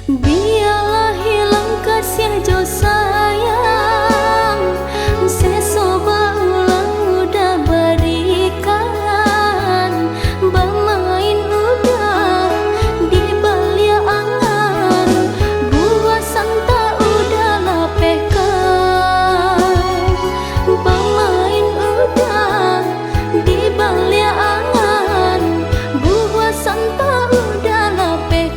Biarlah hilang kasih jo sayang, sesoba ulang udah berikan, bermain udah di balia angan, buah santa udah lapehkan, bermain udah di balia angan, buah santa udah lapehkan.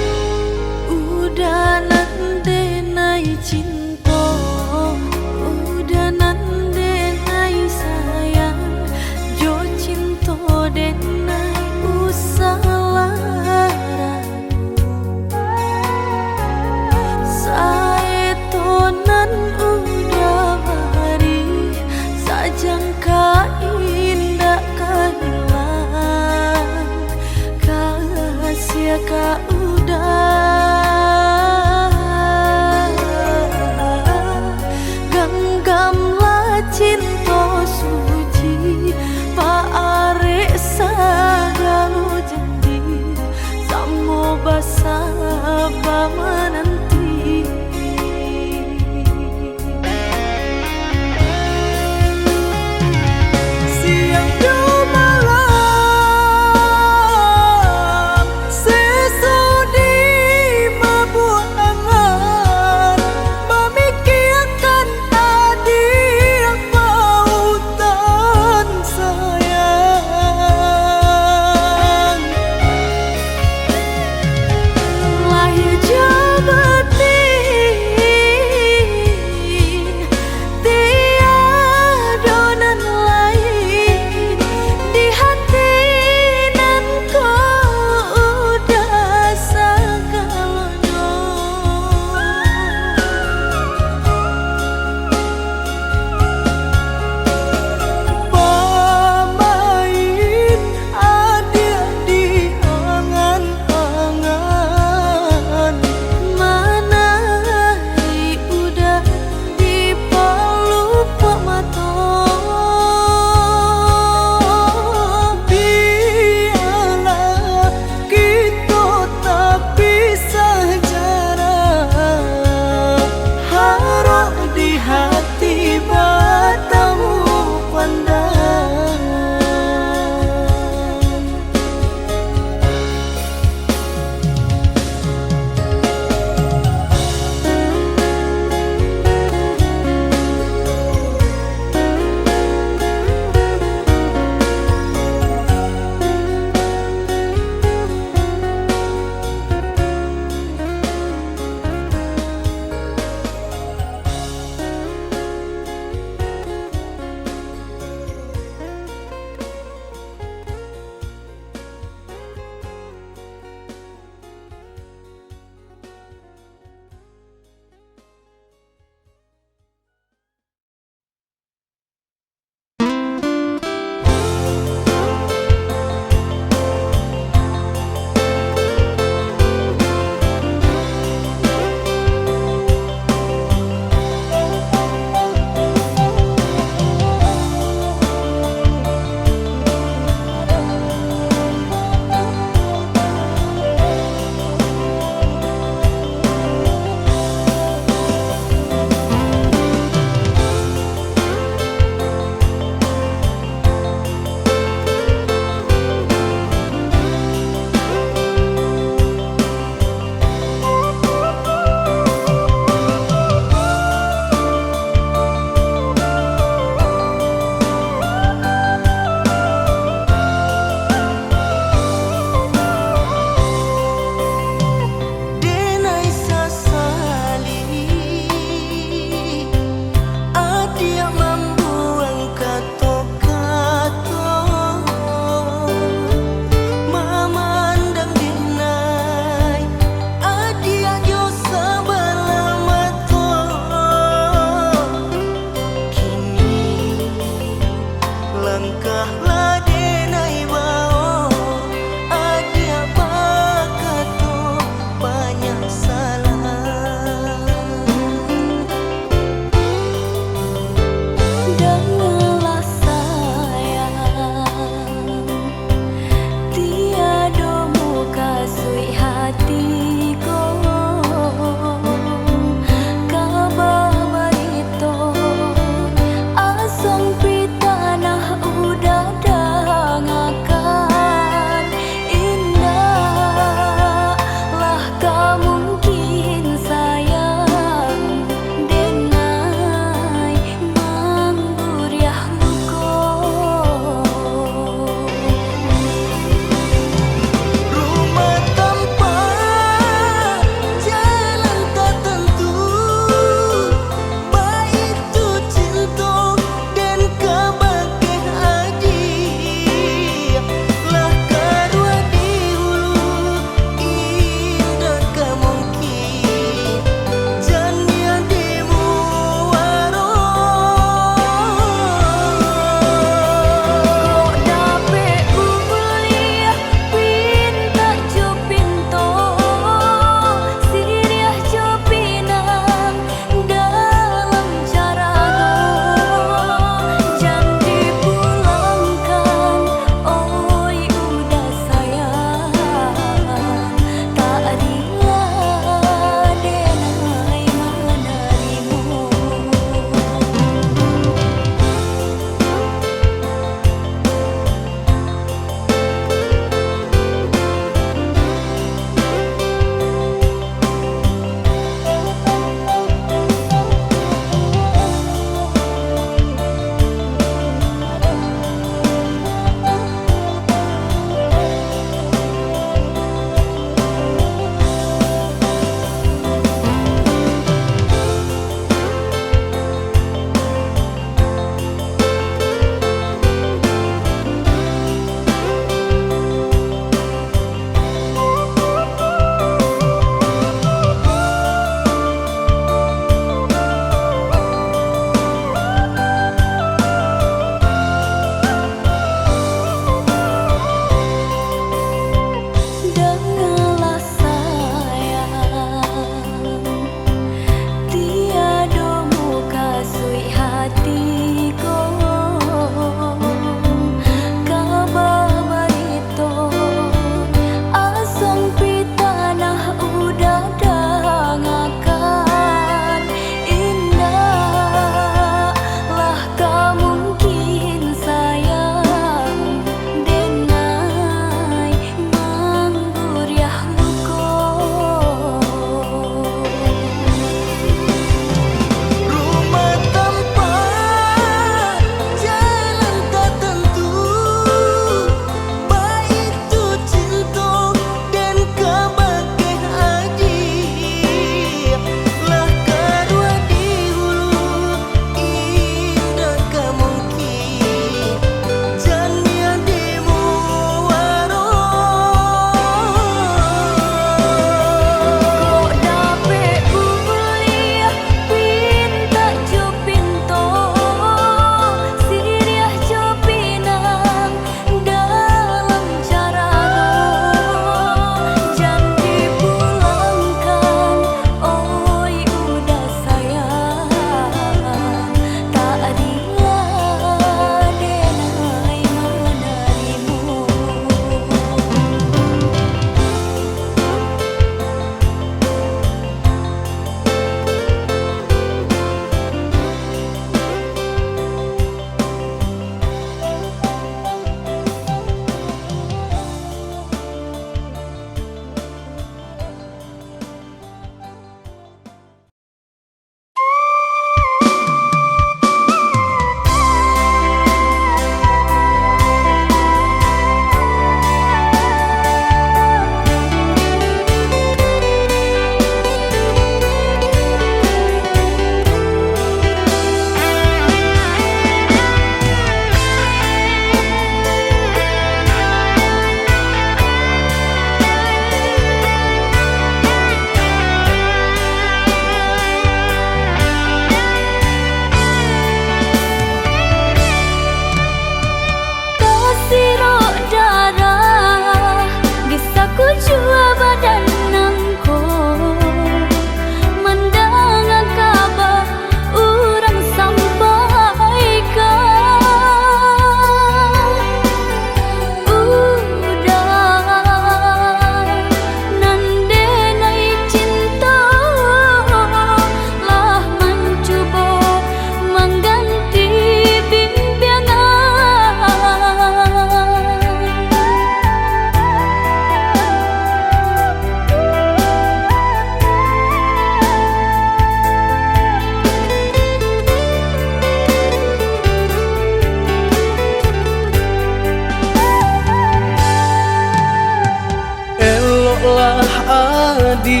adi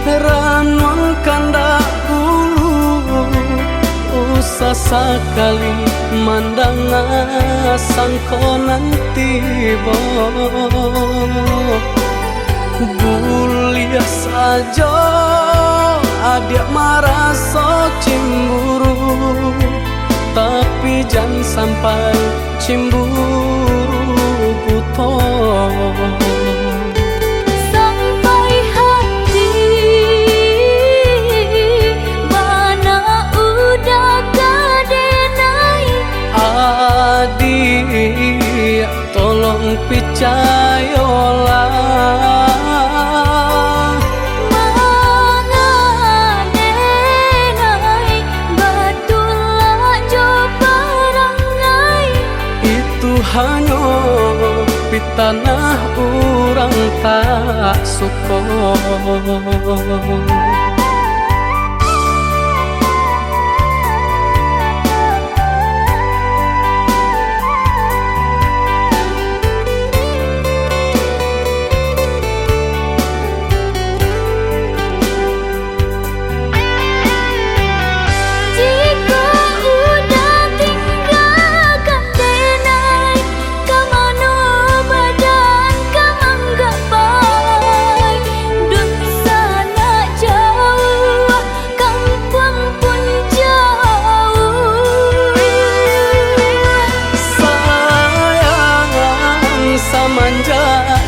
ranwang kanda ulu usah sekali mandang sangkonan tiba bulia saja adik merasa cemburu tapi jangan sampai cemburu buta sampai hati mana udah kadenai adik tolong percayalah hanya di tanah orang tak suka.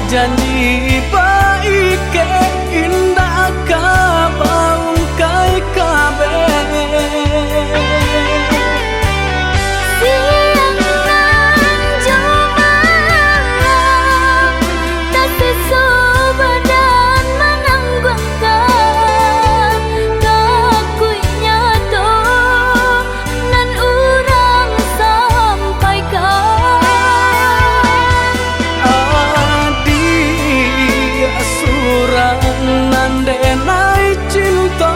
Janji baik ke indah kabau kai kabe siang nan jumalang tak sesu badan menanggungkan kakunya to nan urang sampaikan nandenai cinta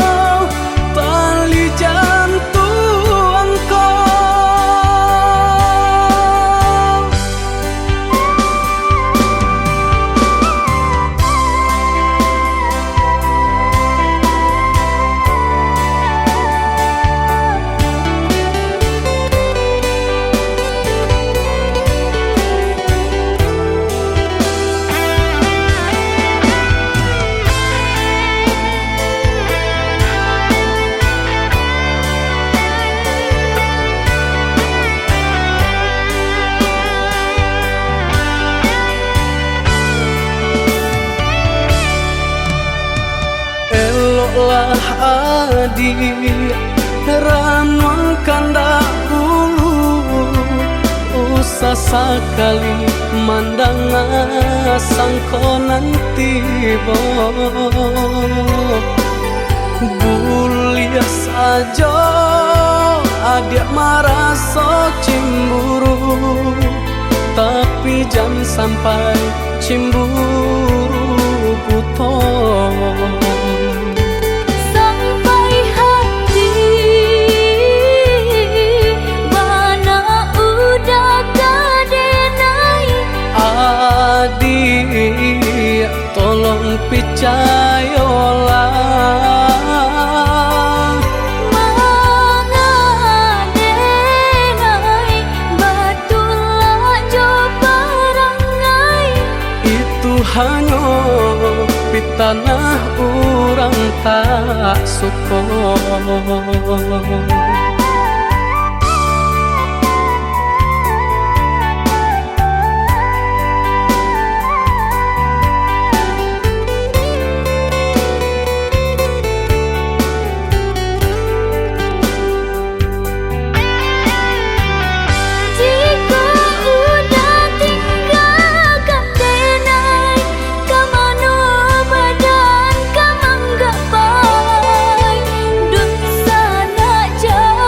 tali jantung kau lah adi ranwang kanda ulu usah sekali mandang sangkonan tiba bulia saja adik merasa cemburu tapi jangan sampai cemburu buta adik tolong percayalah mangadenai batulah jo parangai itu hanya di tanah orang tak suka. Jauh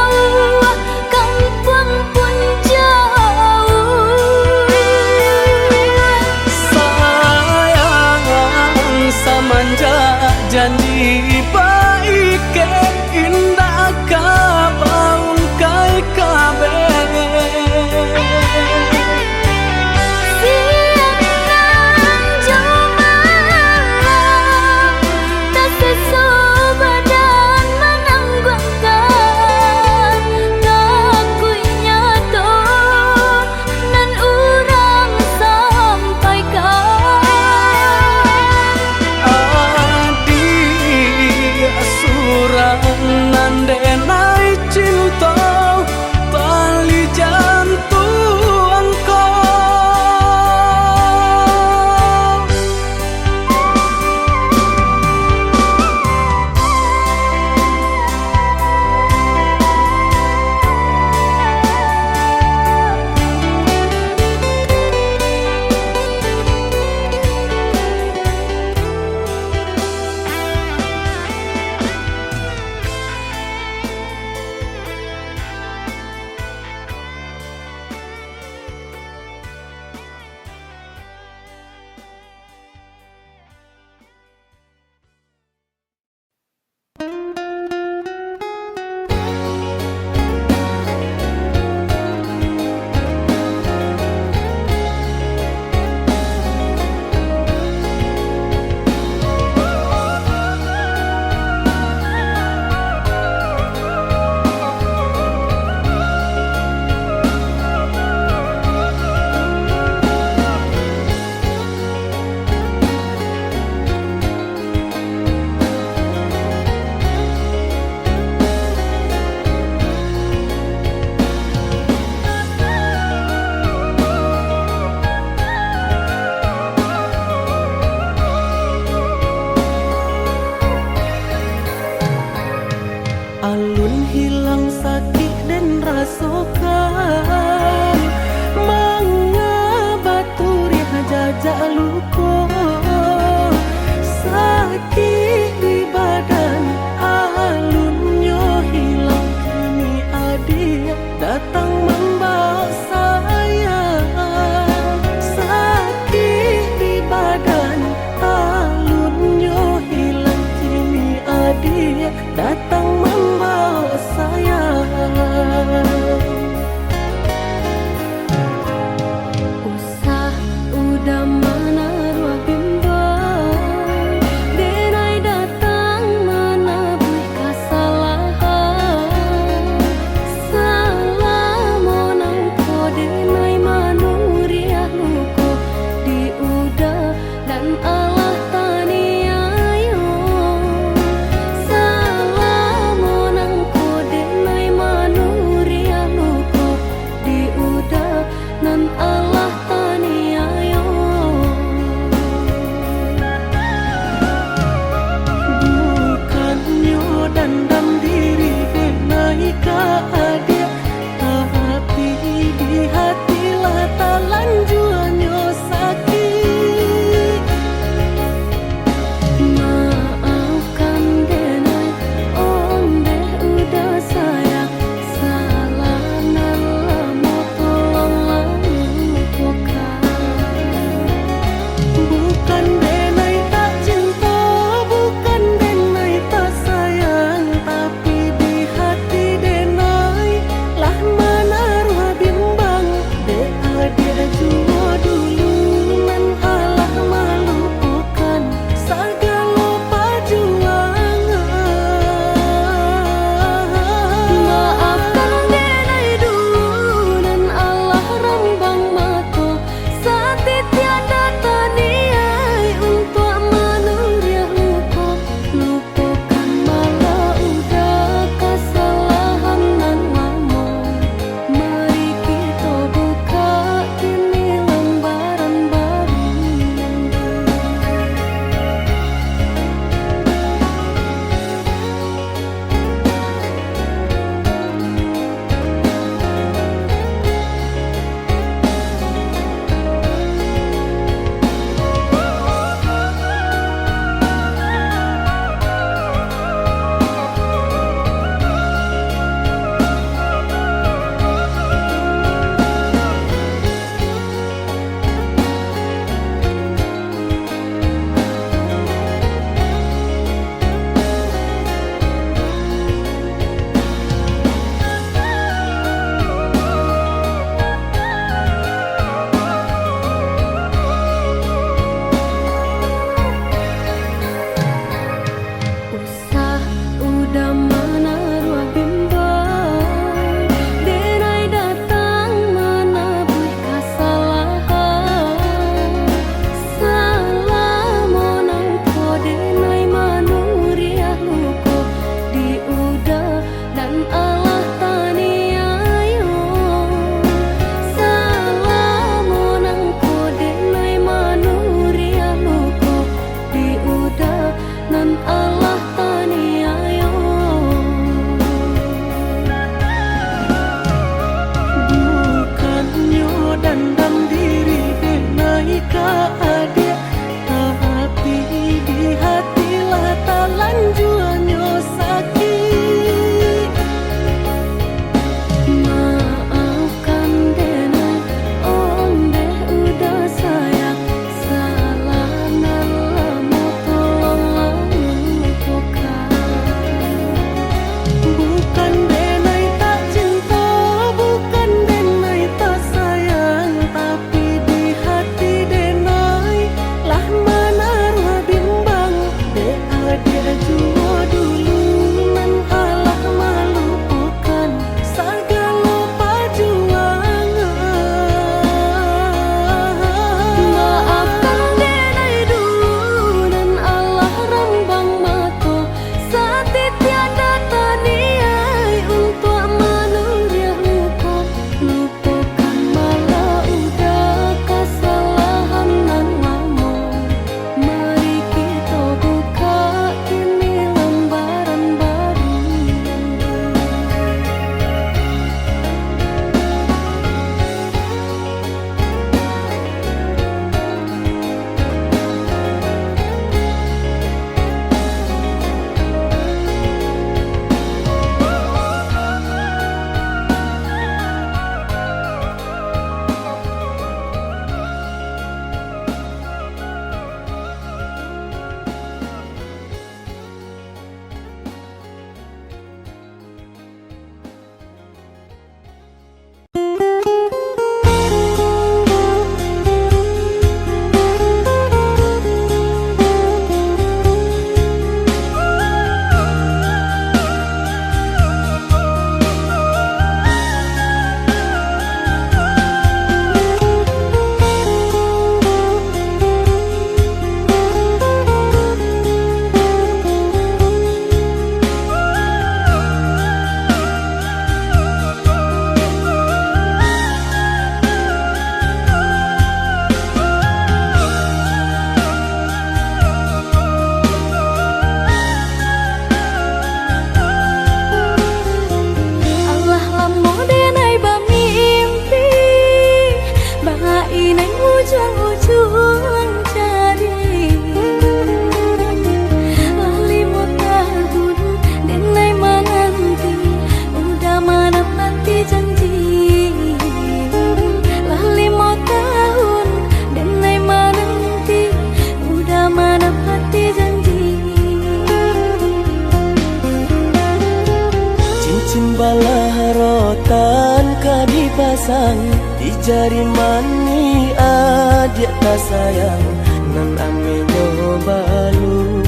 jari mani adik tak sayang nan amenyo balu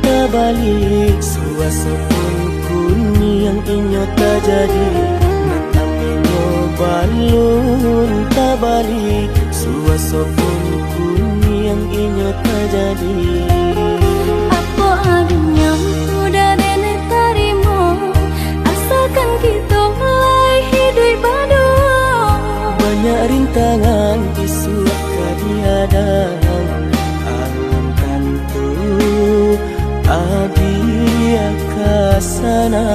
tabalik suaso pun kuni yang inyo tak jadi nan amenyo balun tabalik suaso pun kuni yang inyo tak jadi. Apa adanya udah nenek tarimo asalkan kita mulai hidup baru. Banyak rintangan disuap kadiadang alam tentu adia kasana.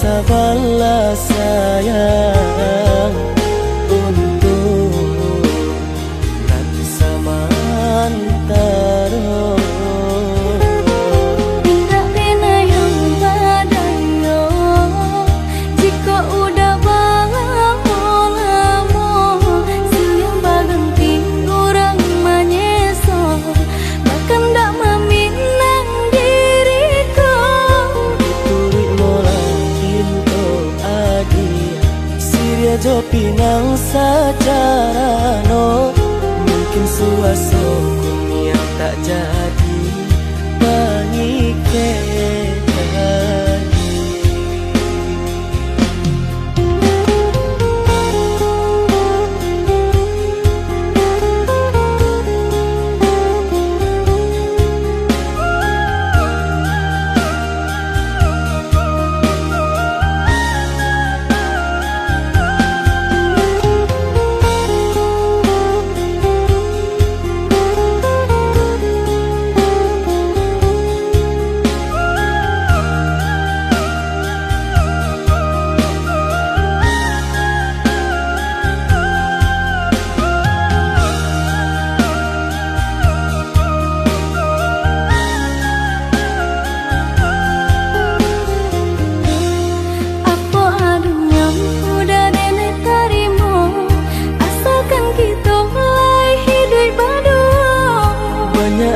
Sabarlah sayang untuk nanti samantara. Tidak pernah yang badayo jika udah lamo siang baganti orang menyeso bahkan tak meminang diriku. Diturik mola Siria jo pinang secara no mungkin suaso kunia tak jadi pengikir lagi.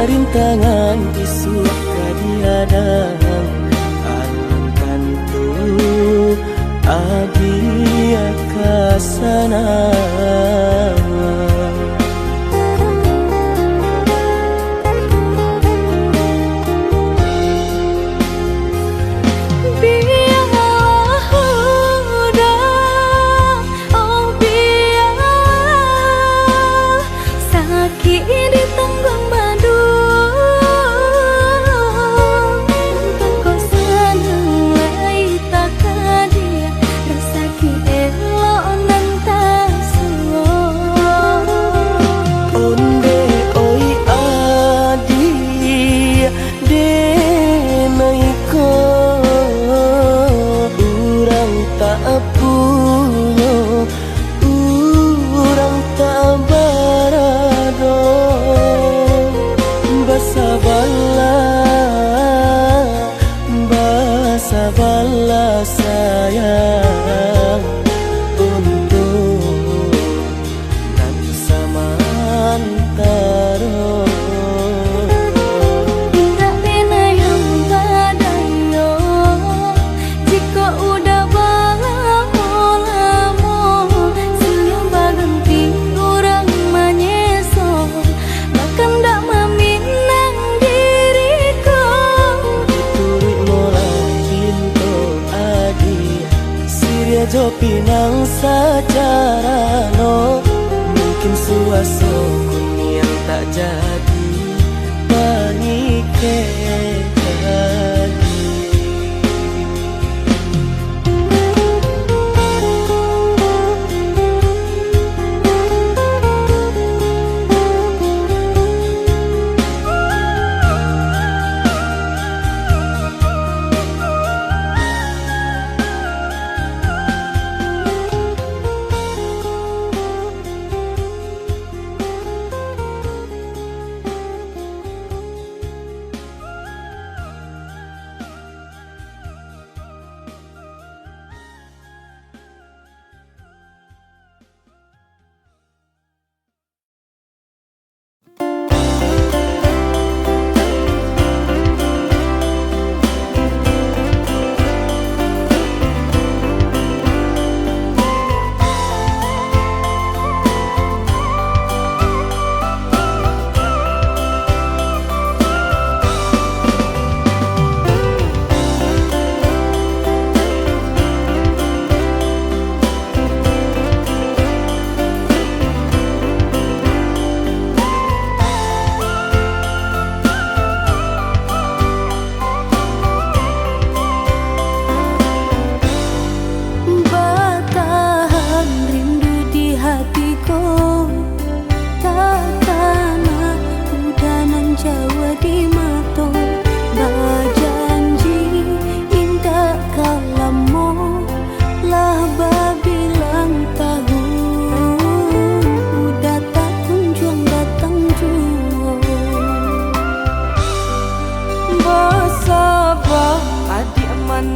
Rintangan disuap kadiadang alam tentu adia kasana. Sabarlah sayang untuk nanti samantara. Tidak pernah yang badayo jika udah lamo siang baganti orang menyeso bahkan tak meminang diriku. Diturik mola Siria jo pinang secara no mungkin suaso kun yang tak jadi pengikir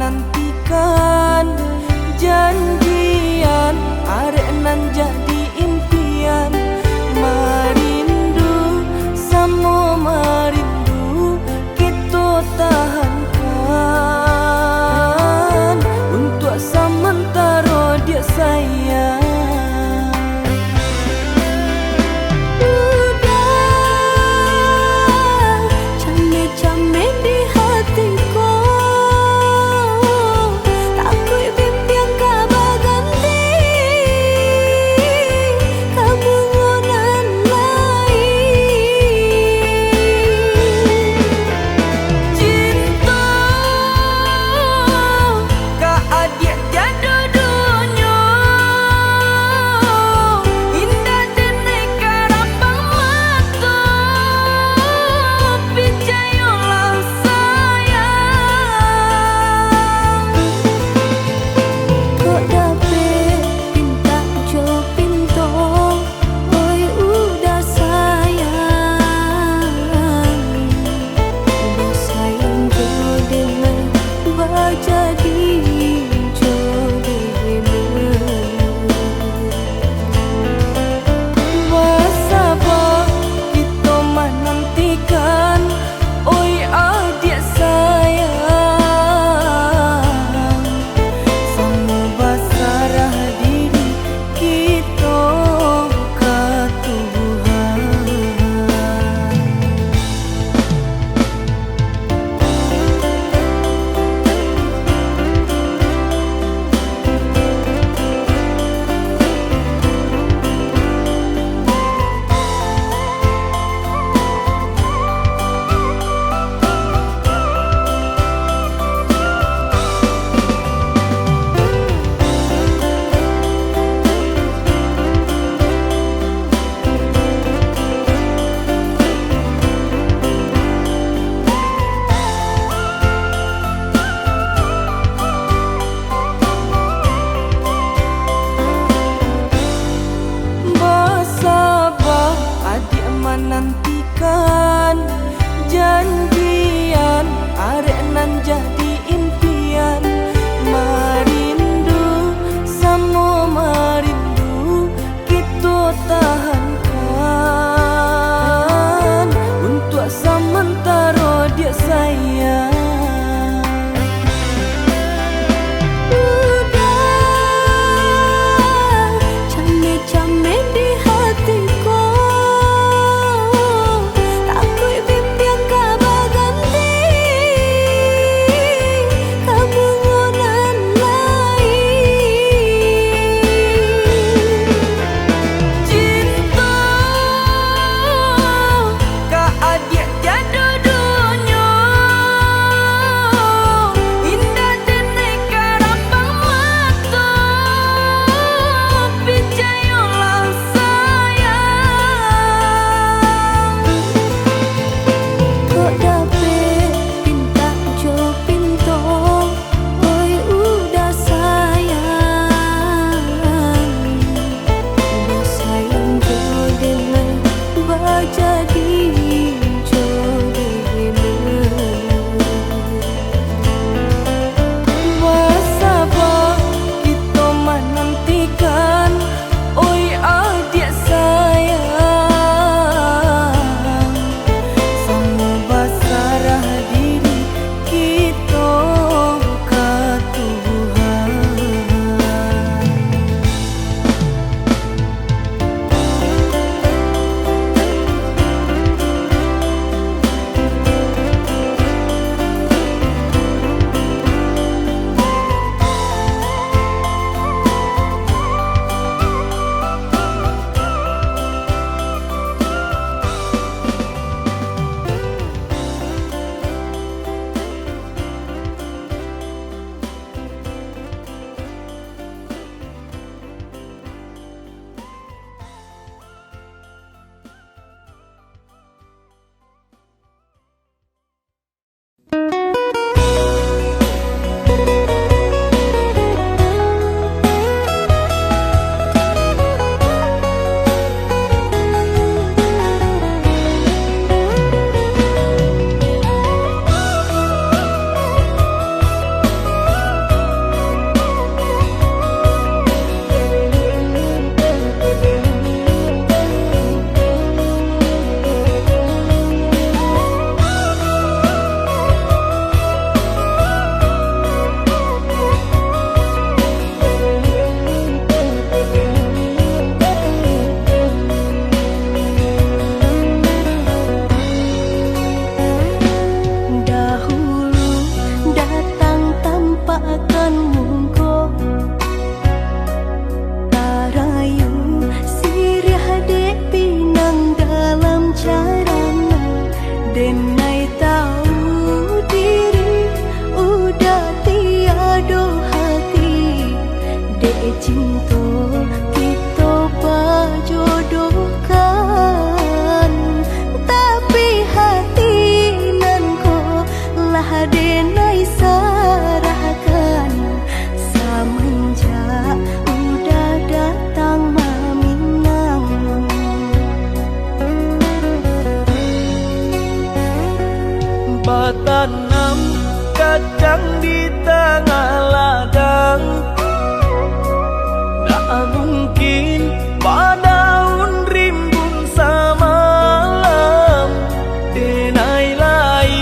nantikan janjian arek nan jadi impian marindu samo marindu kita tahankan untuk sementara dia sayang. Takut bimbang kau tengah ladang, tak mungkin padaun rimbun samalam. Denai lai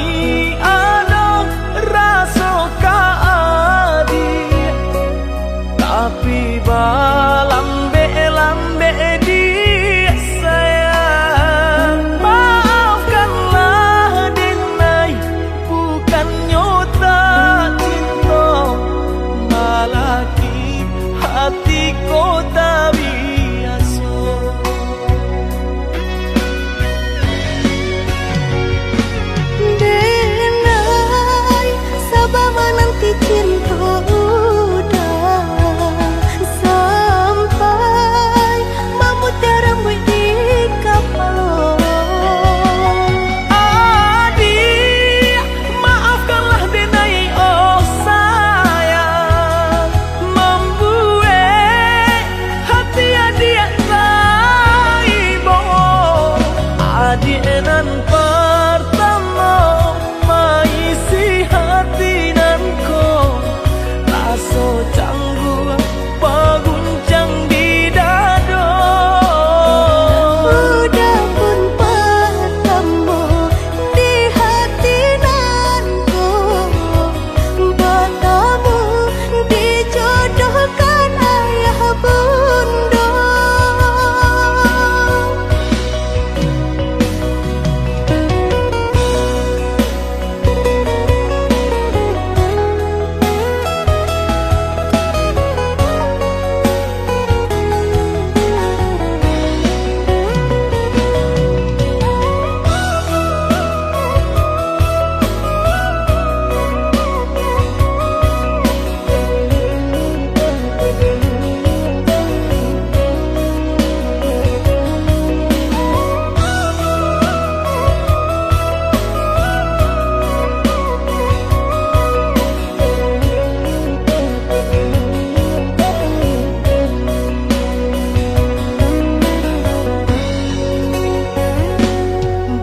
ada rasa kaadi, tapi lambe di sayang. Maafkanlah Denai, bukan nyota cinta, malaki hati kota biasa. Denai, sabar menanti cinta udah sampai memutih rambut di kapal. Adik, maafkanlah Denai, oh sayang, membuat hati adik taibo. Adik nan pertama maisi hati nan ko, rasa canggung paguncang di dado. Udah pun pertama di hati nanku, bertemu dijodohkan ayah bunda.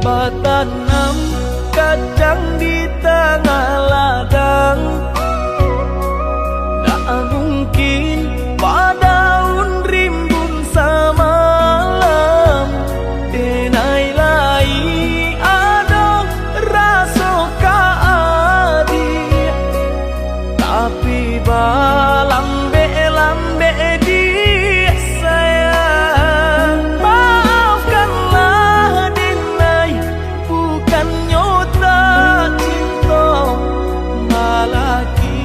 Batanam kacang di tengah ladang, tak mungkin padaun rimbun samalam. Denai lai ada rasa kaadi, tapi lambe di sayang. Maafkanlah Denai, bukan nyota cinta, malaki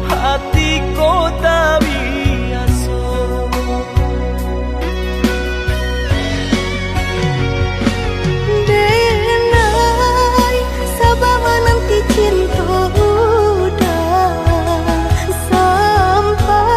hati kota biasa. Denai, sabar menanti cinta udah sampai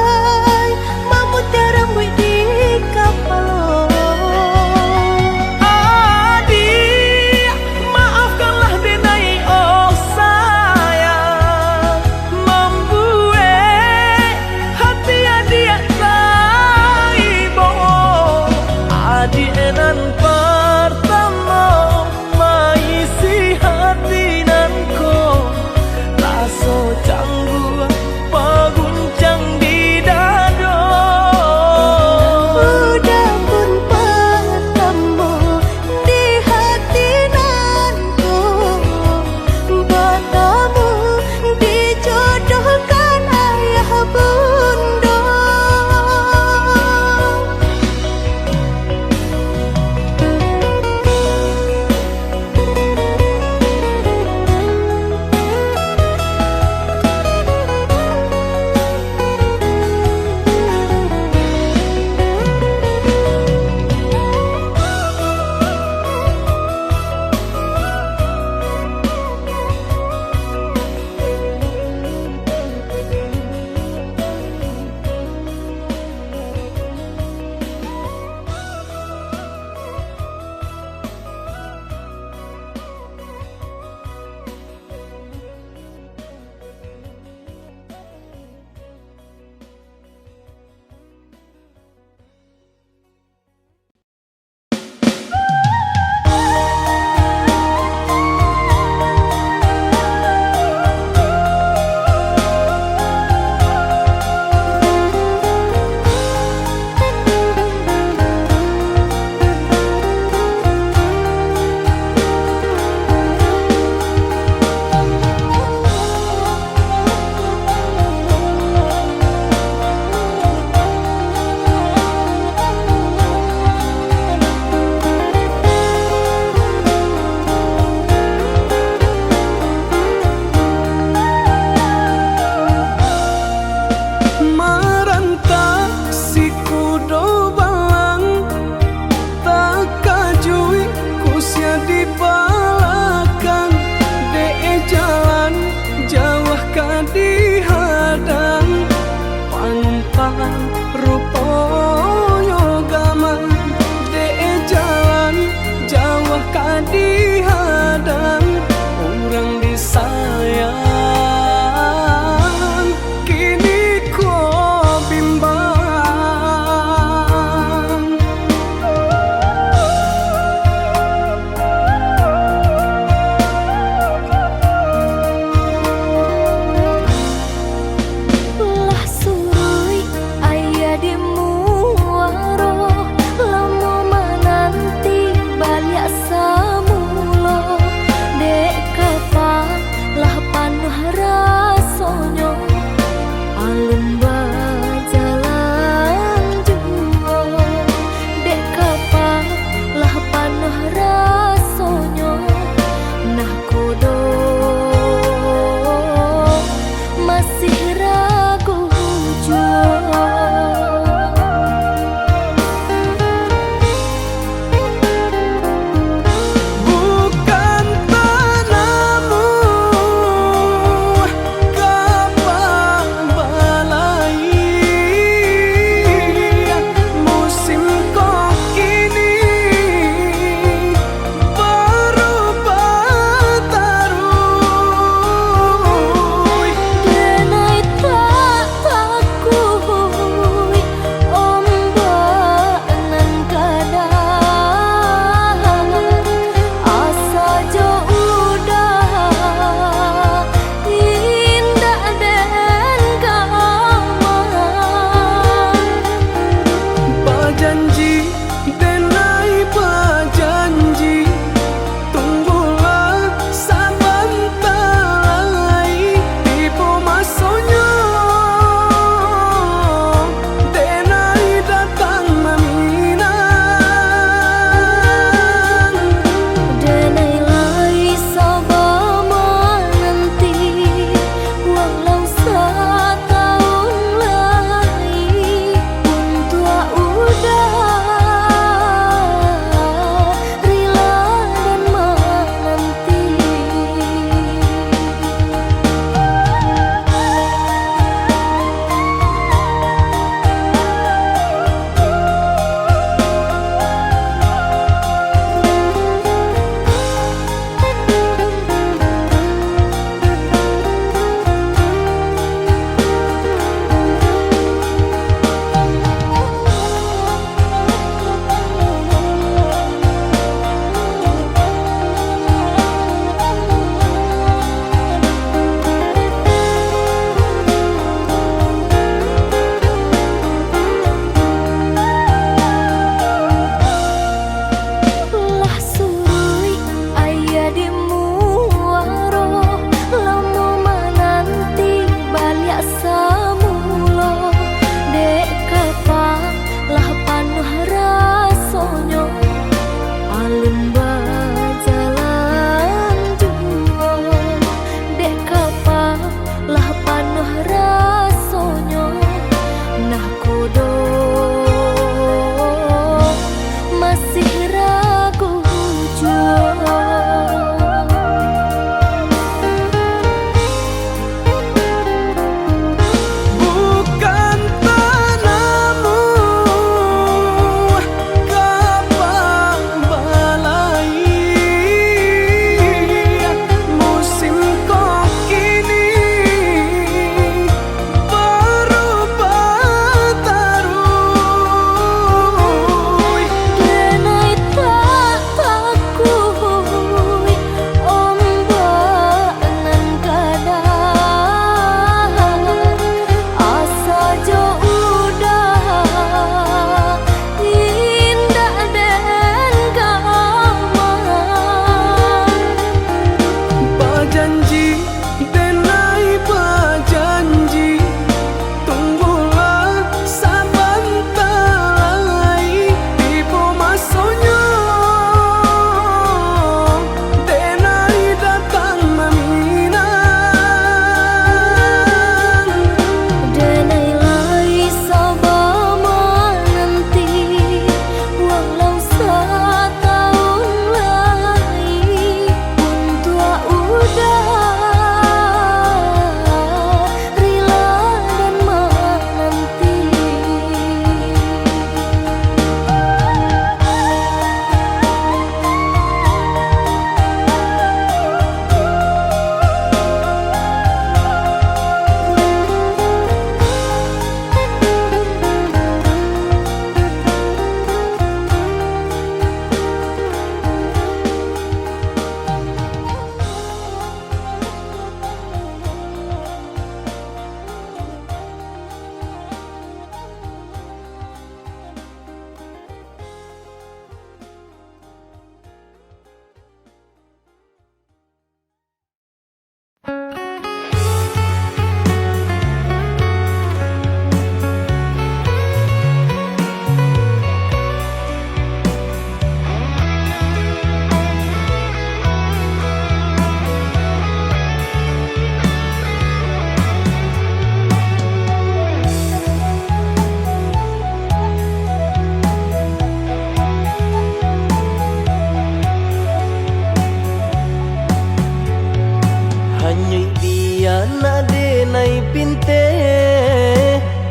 te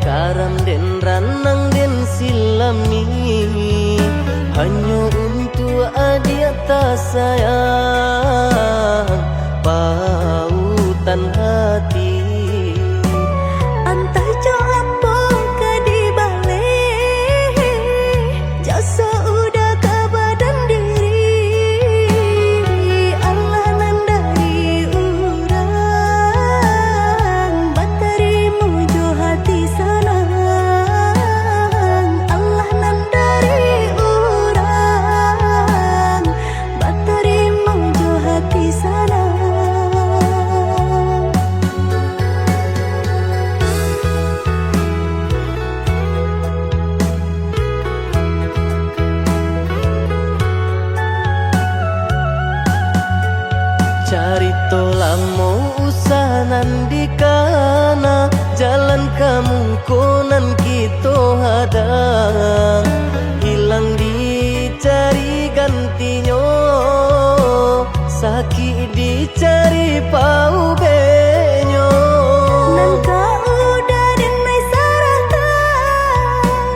karam den ranang den silami hanya untuk adik tak sayang pautan hati. Entah jo apa ke di balik jasa udah ke badan diri Allah nandari urang batarimu jo hati senang Allah nandari urang batarimu jo hati senang. Carito lamo usahanan di kana jalan kamu konan kita hadang hilang dicari gantinya sakit dicari pau benyo Nangka udah denai saratan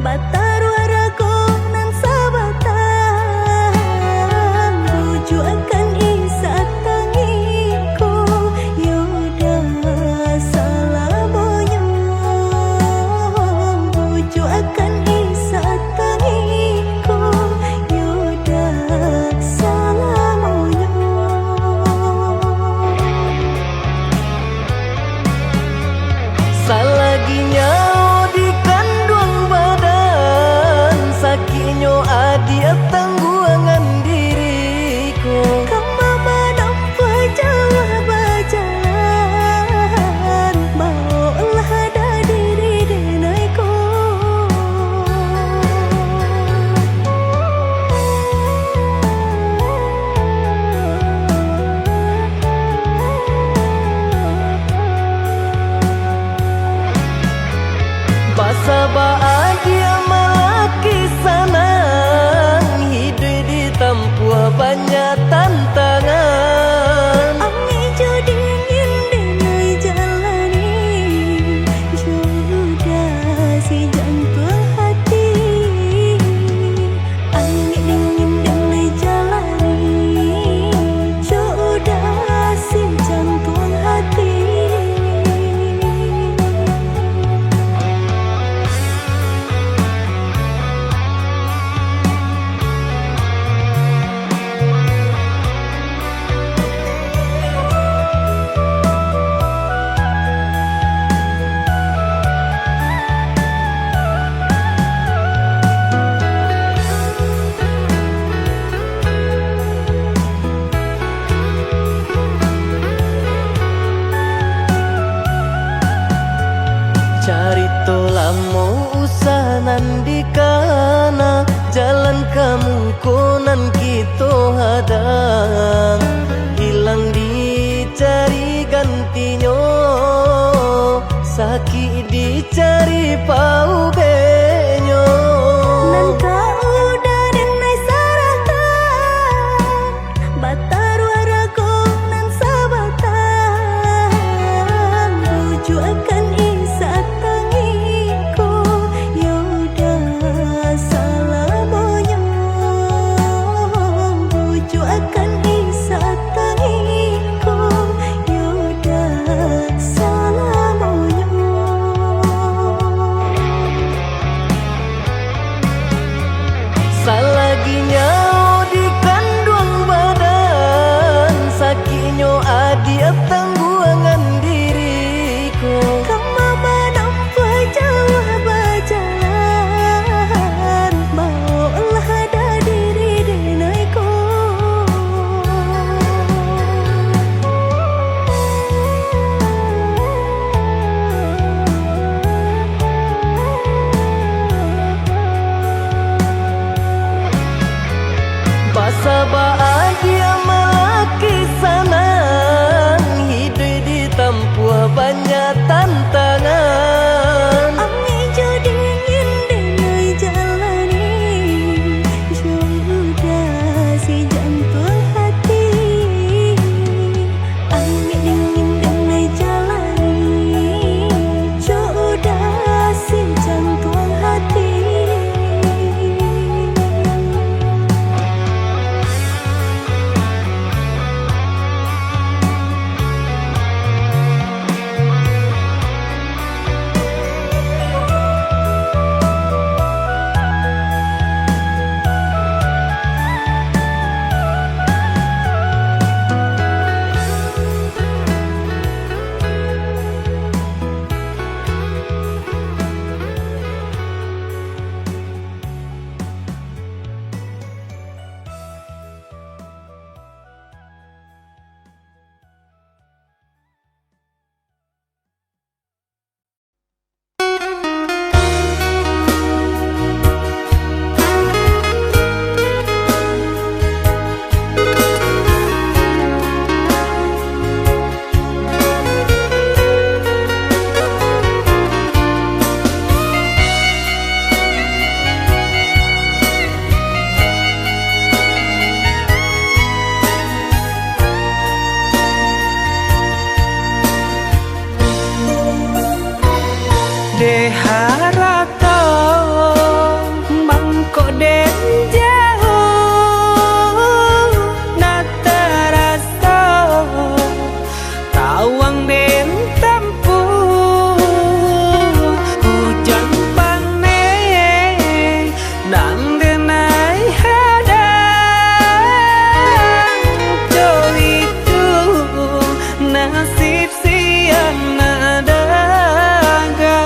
batar warago nan sabatan buju akan isa tangiku yoda salamonya buju akan isa tangiku yoda salamonya. Salaginya di kandung badan sakinyo adia tangguangan diriku Kamu menampa jawab jalan maulah ada diri denaiku. Basa bahagia malaki sanang hidup ditempuh banyak tantangan. Ami jo dingin denai jalani jodoh si jantung hati. Ami dingin denai jalani jodoh si jantung hati. Carito lamo usahanan di kana jalan kamu konan kita hadang hilang dicari gantinya sakit dicari pau benyo Nangka udah denai saratan batar warago nan sabatan buju akan isa tangiku yoda salamonya buju akan isa tangiku yoda salamonya. De harato mangko den jauh na terasa tawang den tempuh hujan pane nan denai hadang jo itu nasib siang nadaga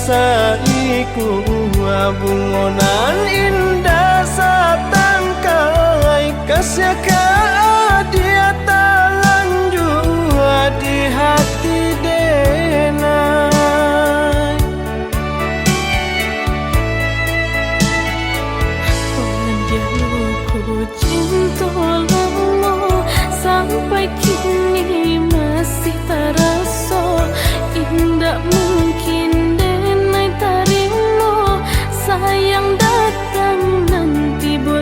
saiku bungonan indah satangkai kasyaka dia talanjua di hati denai Wajahku cinta lama sampai kini masih terasa indah mungkin denai tarimo sayang datang nanti tiba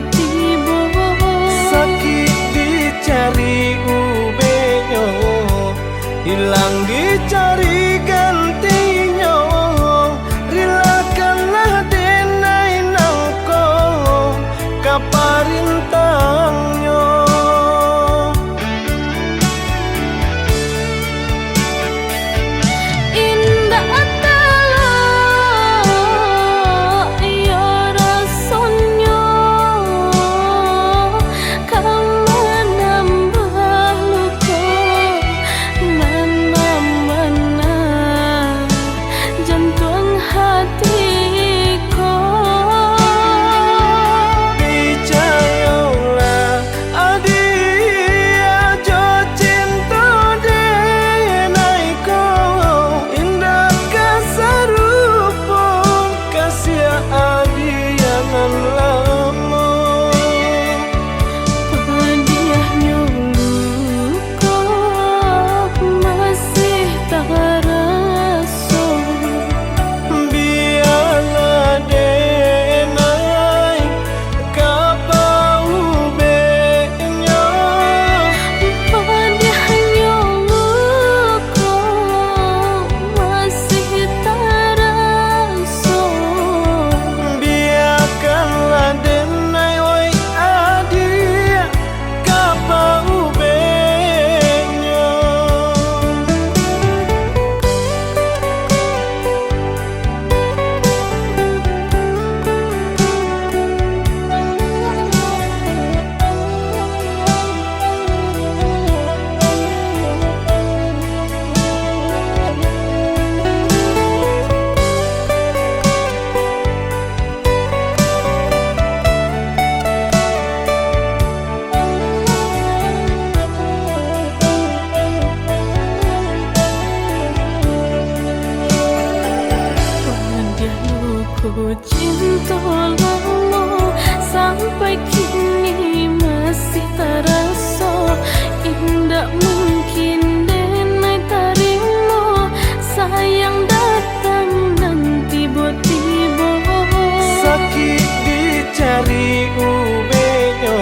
sakit dicari ubenyo hilang dicari gantinya rilakanlah denai nangko kaparintangnya indah atala ya rasanya kamu nambah luka mana-mana jantung hatiku percayalah adia jo cinta denai ko indah kasarupo kasih adiangan lama Hadiahnya luka masih terasa biarlah denai kapau benya Hadiahnya luka masih terasa biarkanlah denai oi adia kapau benya Wajahku cinta lama sampai kini masih terasa indah mungkin denai tarimo sayang datang nanti tiba sakit dicari ubenyo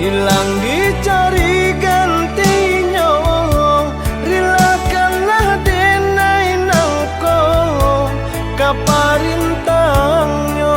hilang dicari gantinya rilakanlah denai nangko kaparintangnya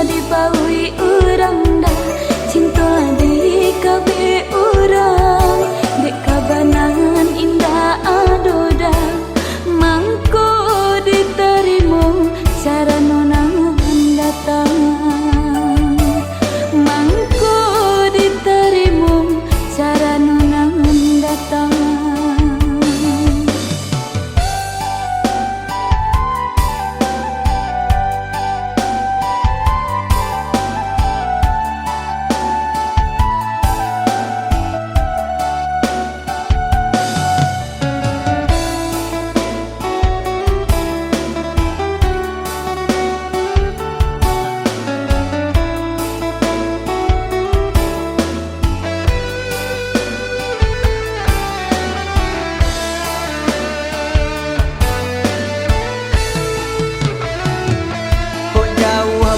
di baui urang dah cinta di kabe urang dek kabanan indah adoda mangko diterima cara nonang datang mangko diterima cara nonang datang.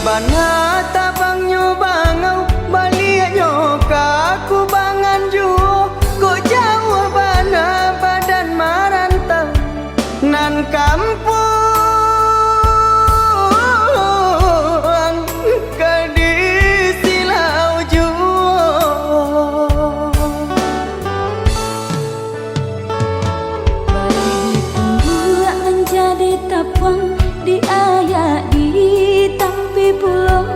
Bana tabang nyo bangau balik nyo kaku bangan juo ko jauh bana badan marantau nan kampung ke di silau juo Balik ditunggu menjadi tapang di ayak di tampi pulau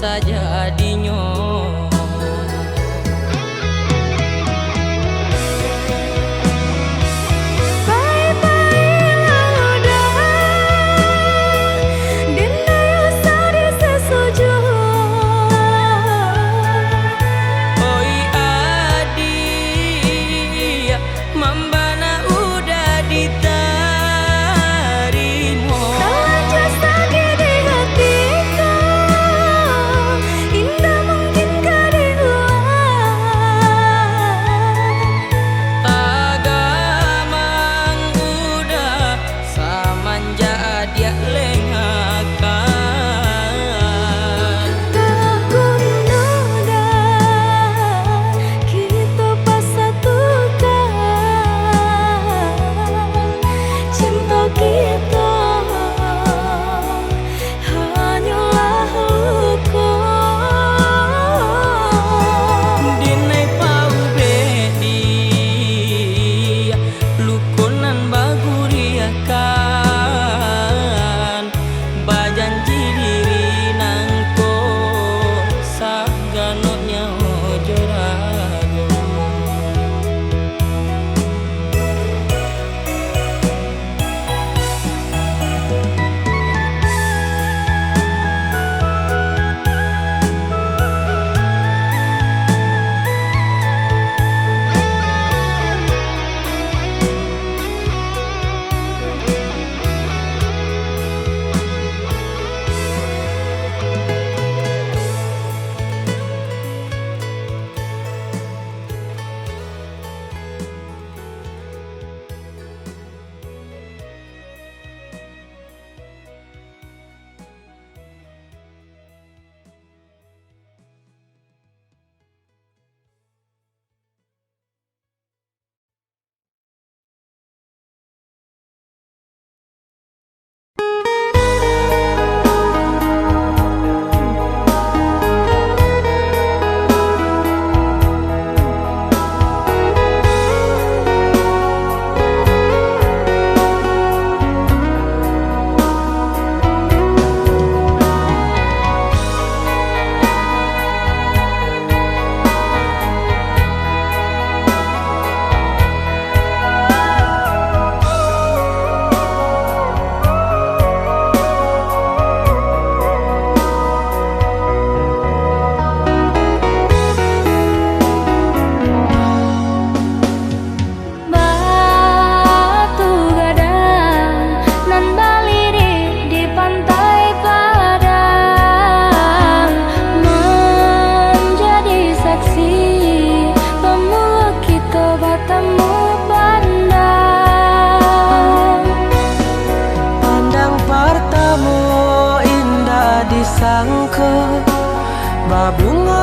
sajadinyo.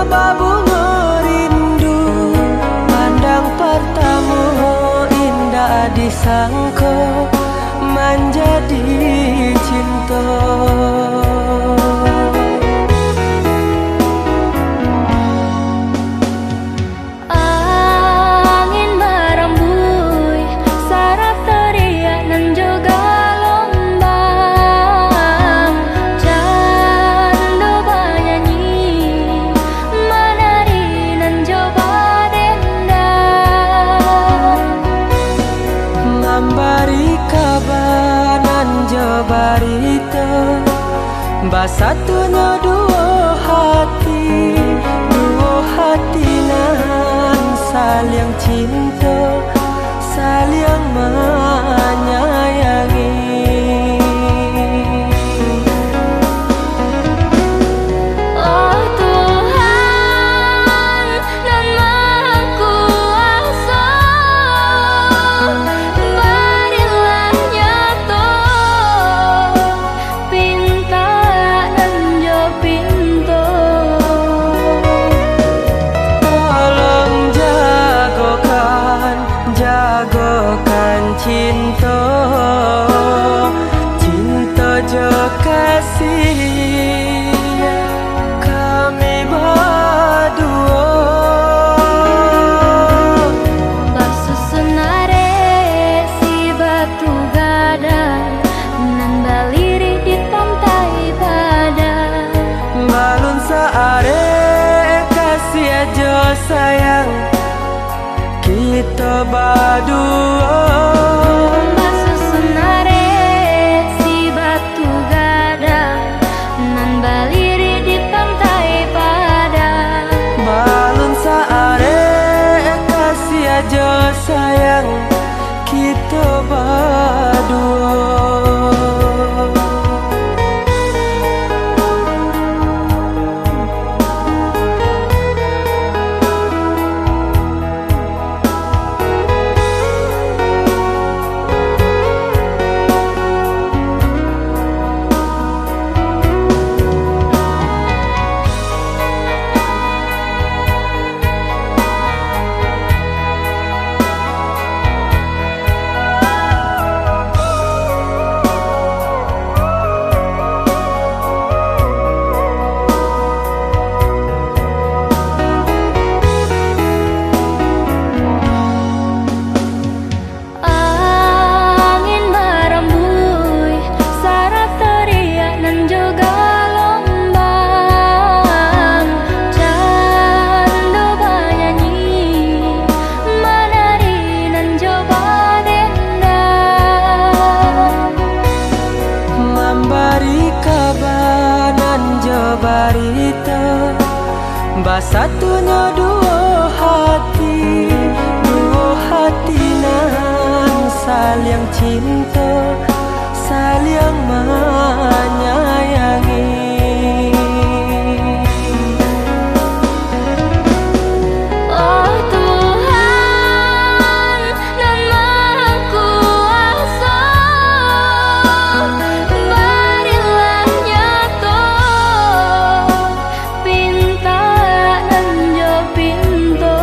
Babunga rindu, pandang pertama indah disangka menjadi cinta. Angin merembui, sarap teriak dan juga lombang. Candu bernyanyi, menari dan coba dendam. Ngambari kabar nan jabarita, basatunya dua hati nan saling cinta, saling menyayangi. Oh Tuhan dan Maha Kuasa, berilah nyata pinta dan jo pinta. Tolong jagokan sayang kita berdua. Masusunare si batu gadang nan baliri di pantai Padang. Balon saare kasih aja sayang kita berdua. Angin merembui syarat teriak nan juga lombang. Candu banyanyi menari nan coba dendang. Memberi kabar nan jabarita basatunya dua hati nan saling cinta saling menyayangi. Oh Tuhan nan Maha Kuasa, berilah nyata pinta nan jo pinto.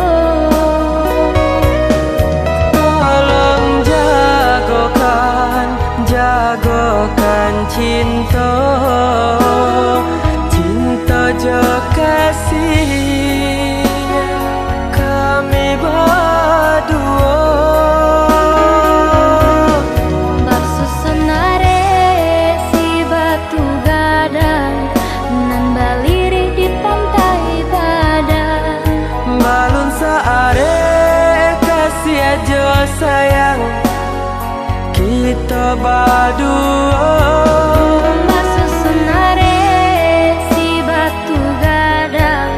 Tolong jagokan cinta jo kasih kami berdua. Basusunare si batu gadang nan baliri di pantai Padang. Balon saare kasih aja sayang kita berdua. Masusunare si batu gadang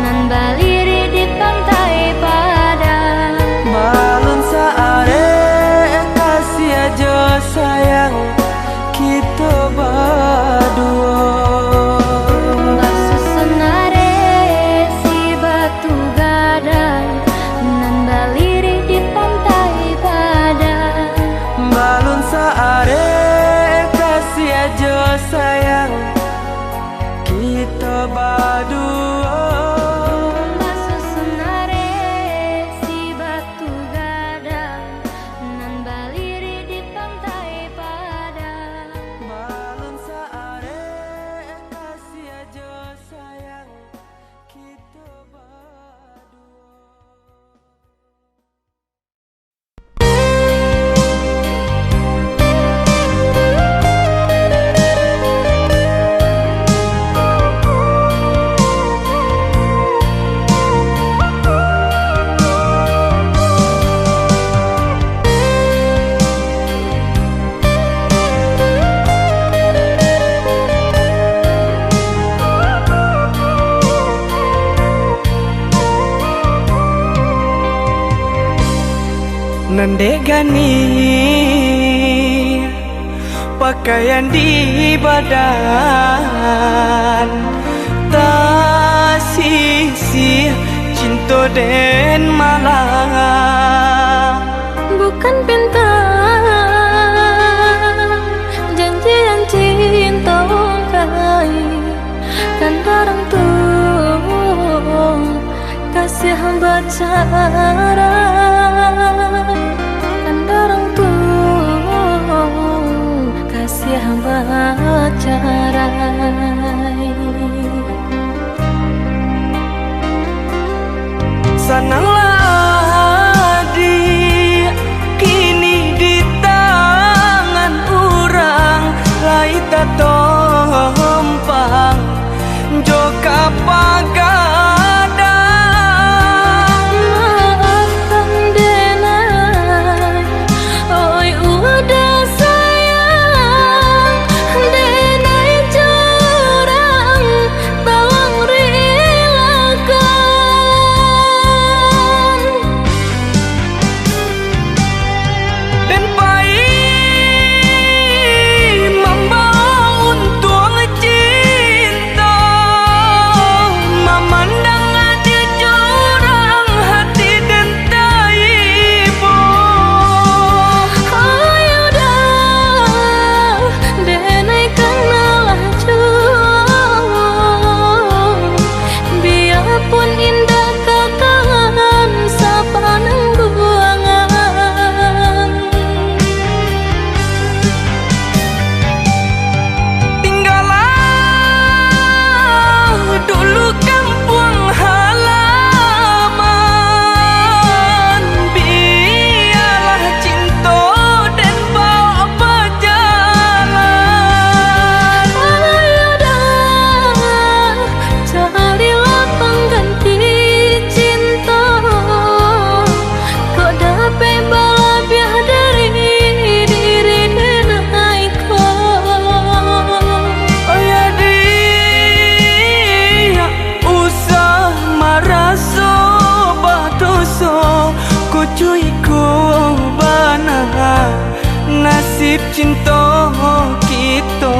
nan baliri di pantai Padang. Balon saare kasih aja sayang kita berdua. Basusunare si batu gadang nan baliri di pantai Padang. Balon saare kasih aja sayang kita berdua. Masusunare si batu gadang nan baliri di pantai Padang. Balon saare kasih aja sayang kita berdua. Nandegani pakaian di badan tak sisi cinta den malang. Bukan pinta janjian cinta kai kan darang tuh kasih hamba cara kan darang tuh kasih hamba cara. Sananglah adik kini di tangan orang lai tak tompang joka pagadang nasib cinta kita.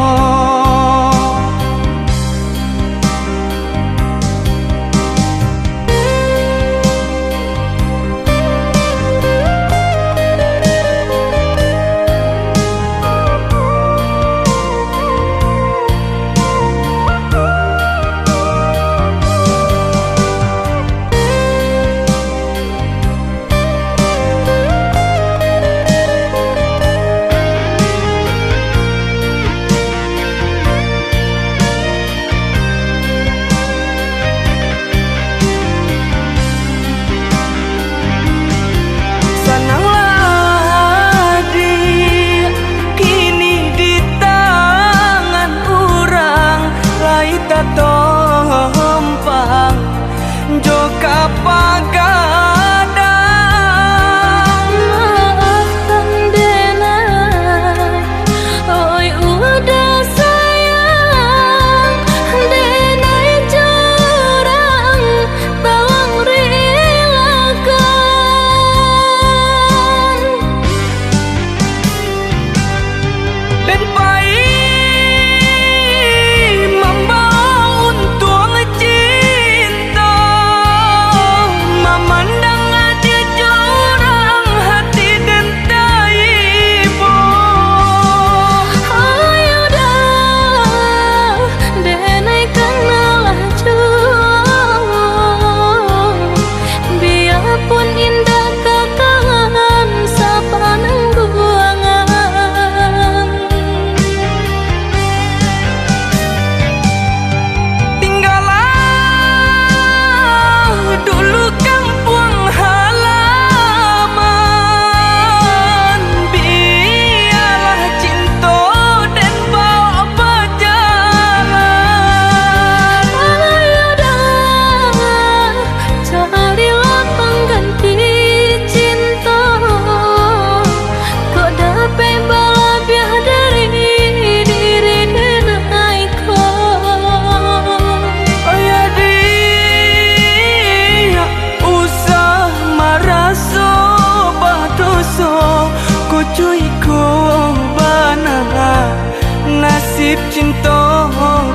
Nasib cinta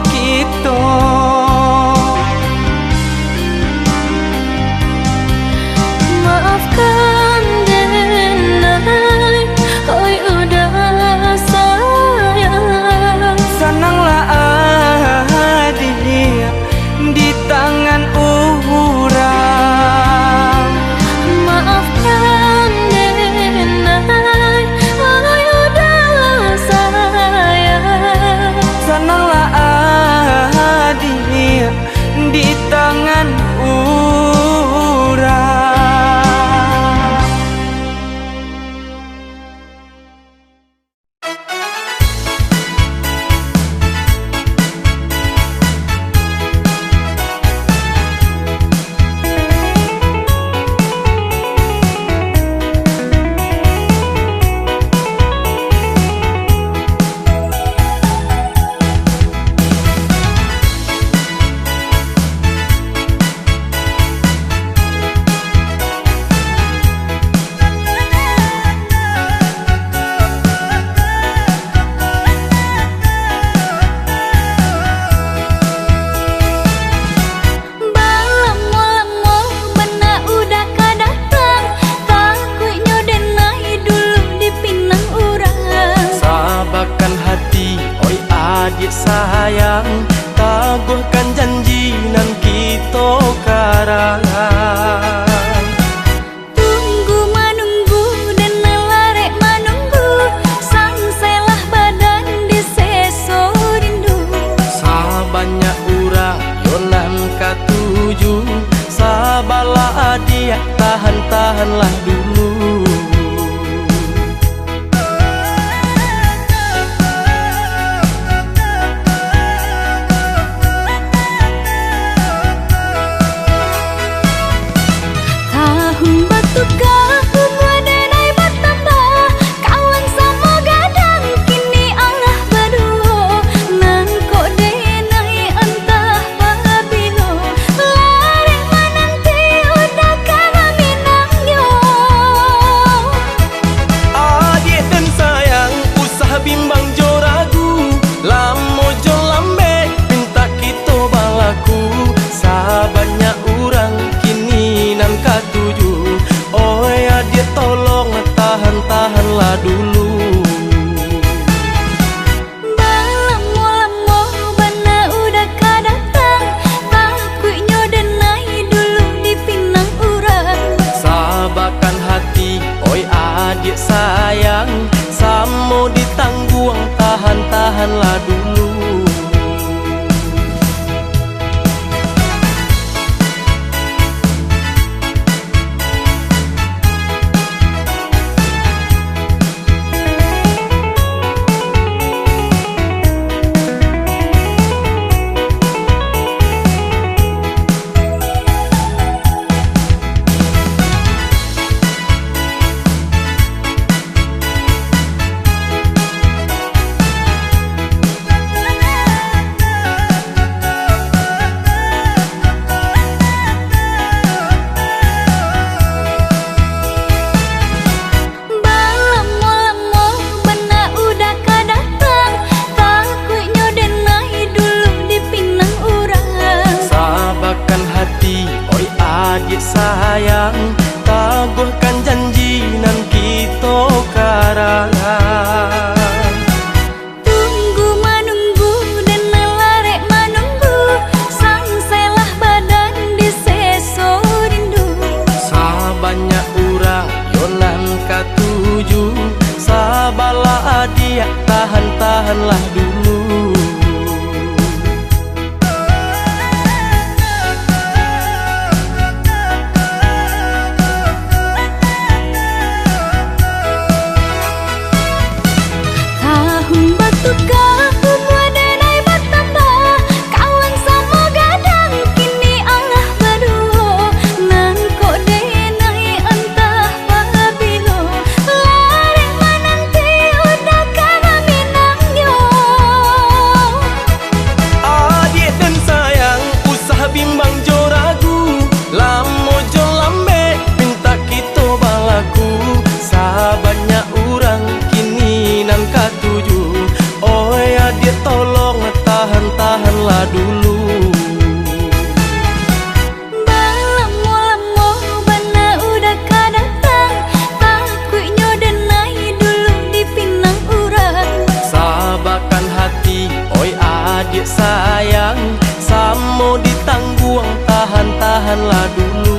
kita. Maafkan denai, oi udah sayang. Senanglah adik di tangan orang. Maafkan denai, oi udah sayang. Senanglah adik di tangan orang. Adik sayang, taguhkan janji nan kita karangan. Tunggu menunggu dan melarek menunggu, sangselah badan di seso rindu. Sabanyak urang yonan katuju, sabalah adik tahan-tahanlah dulu. Lari menanti udah kami minang yo. balaku. Sabanyak orang kini nan katuju. Oh ya dia tolong tahan-tahanlah dulu. Balamo-lamo bana udah kadatang, takutnya denai dulu dipinang urang. Sabarkan hati, oi adik sayang, samo ditangguang tahan-tahanlah dulu. Balamo-lamo bana udah kadatang, takutnya denai dulu dipinang urang. Sabarkan hati, oi adik sayang, taguhkan janji nan kita karangan. Tunggu menunggu dan larek menunggu, sangselah badan di seso rindu. Sabanyak urang yonan katuju. Sabarlah adik, tahan-tahanlah dulu. Tahun batu kahu denai bertambah, kawan sama gadang kini Allah berdua. Nan kok denai entah pabilo, larek menanti udah kana minangyo. Adik dan sayang, usah bimbang jo ragu. Lamo jo lambe, minta kita balaku. Sabanyak orang kini nan katuju. Oh ya dia tolong tahan-tahanlah dulu. Balamo-lamo bana udah kadatang, takutnya denai dulu dipinang urang. Sabarkan hati, oi adik sayang, samo ditangguang tahan-tahanlah dulu.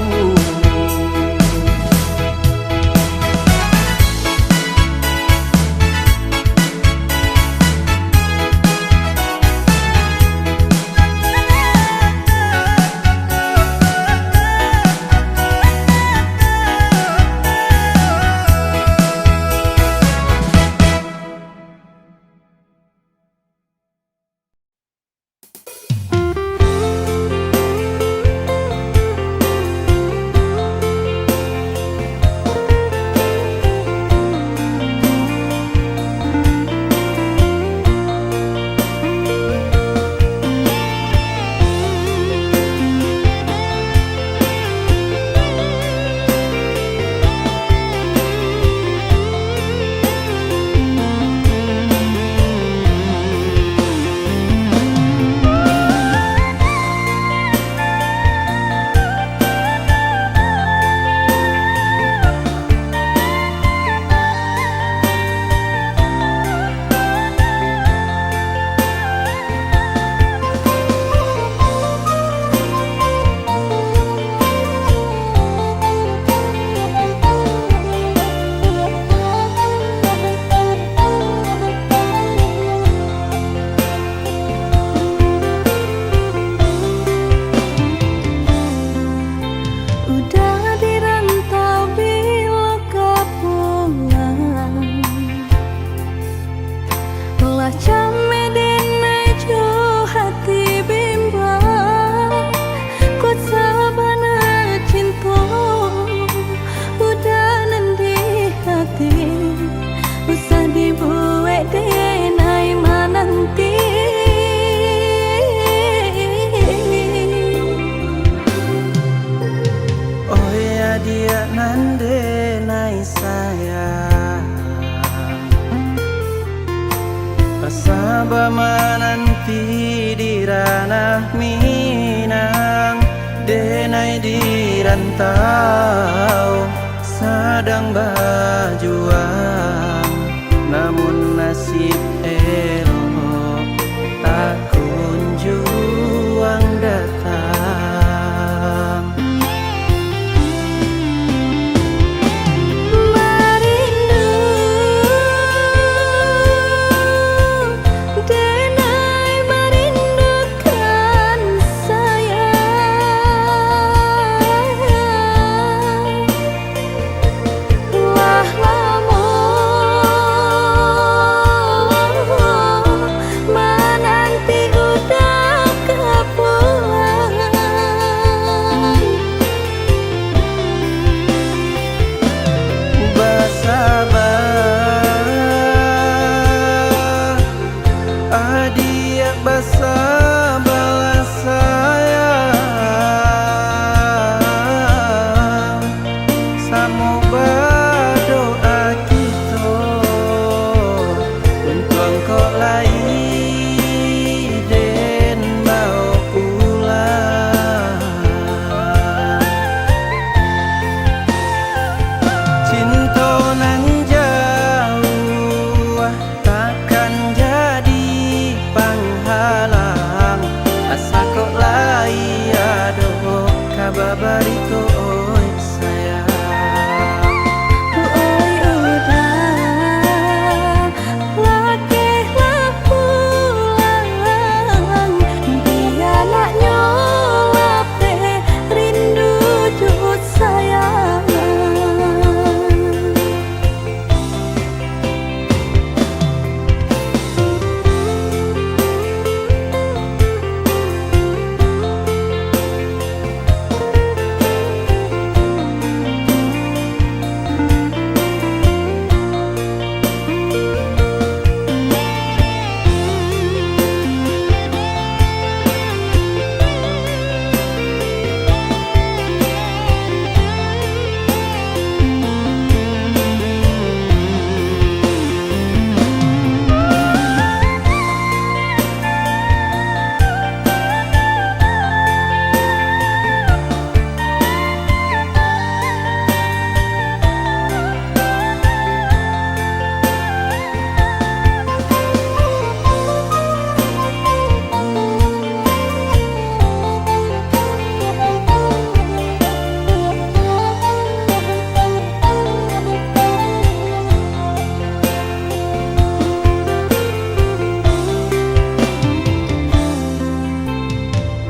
di rantau sedang berjuang, namun nasib elok tak kunjung datang. Merindu denai merindukan sayang, wah lamun menanti udah kepulang. Bersabar, adik bersabarlah sayang, samo berdoa kita untuk engkau lagi dan mau pulang. Cinta nan jauh takkan jadi penghalang, asa kok lai ado kabar bariko oi sayang. Oi udah lakehlah pulang, biarlah nyolape rindu jut sayang.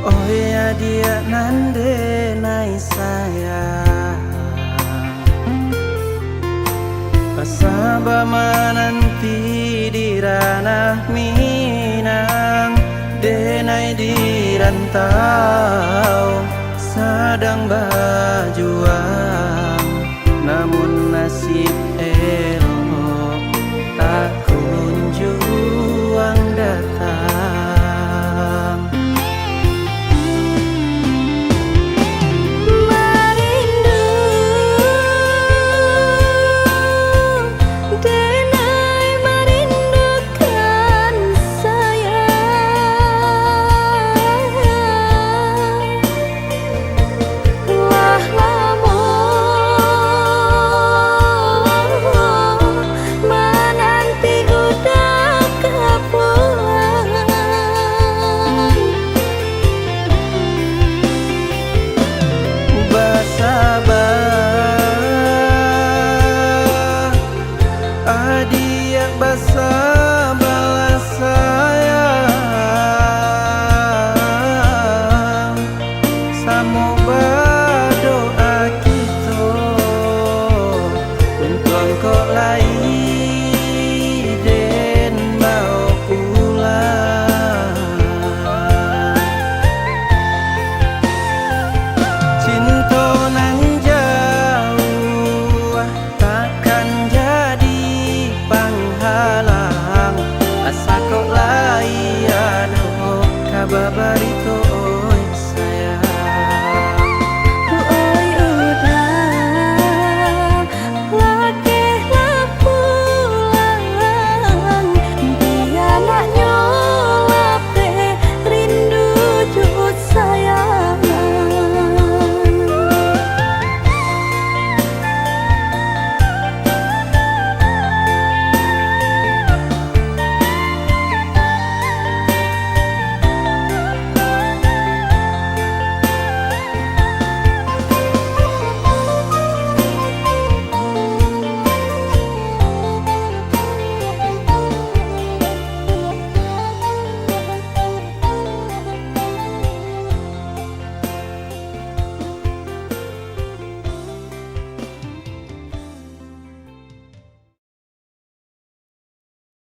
Oh ya dia nande nai sayang, pasaba menanti di ranah Minang, denai di rantau